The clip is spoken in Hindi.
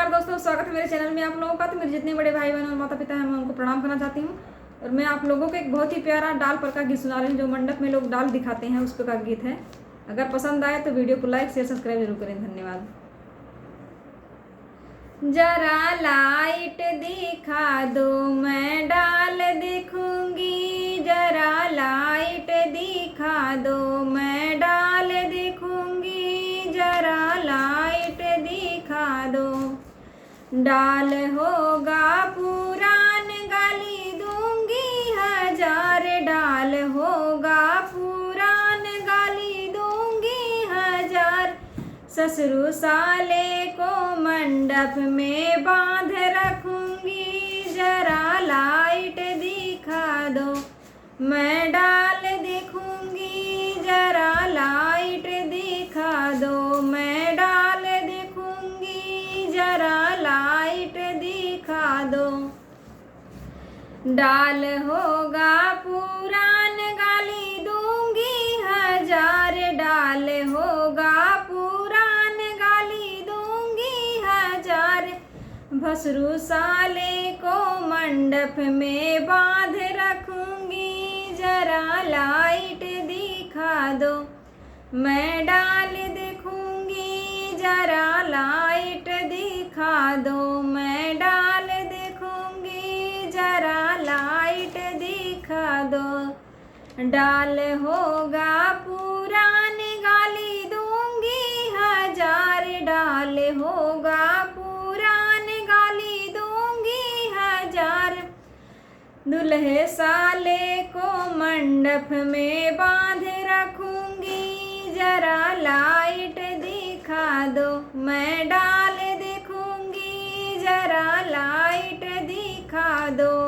नमस्कार दोस्तों, स्वागत है मेरे चैनल में आप लोगों का। तो मेरे जितने बड़े भाई बहन और माता पिता हैं मैं उनको प्रणाम करना चाहती हूँ। और मैं आप लोगों को एक बहुत ही प्यारा डाल पर का गीत सुना रही हूँ, जो मंडप में लोग डाल दिखाते हैं उस पर का गीत है। अगर पसंद आए तो वीडियो को लाइक शेयर सब्सक्राइब जरूर करें। धन्यवाद। जरा लाइट दिखा दो मैं डाल देखूंगी, जरा लाइट दिखा दो मैं डाल देखूंगी, जरा लाइट दिखा दो। डाल होगा पुरान गाली दूंगी हजार, डाल होगा पुरान गाली दूंगी हजार। ससुर साले को मंडप में बांध रखूंगी, जरा लाइट दिखा दो मैं डाल देखूंगी, जरा लाइट दिखा दो मैं डाल देखूंगी, जरा लाइट दिखा दो। डाल होगा पुरान गाली दूंगी हजार, डाल होगा पुरान गाली दूंगी हजार। भसरू साले को मंडप में बांध रखूंगी, जरा लाइट दिखा दो मैं डाल देखूंगी, जरा लाइट दिखा दो मैं डाल देखूंगी, जरा लाइट दिखा दो। डाल होगा पुरान गाली दूंगी हजार, डाल होगा पुरान गाली दूंगी हजार। दुल्हे साले को मंडप में बांध रखूंगी, जरा लाइट दिखा दो मैं डाल देखूंगी, जरा लाइट दिखा दो।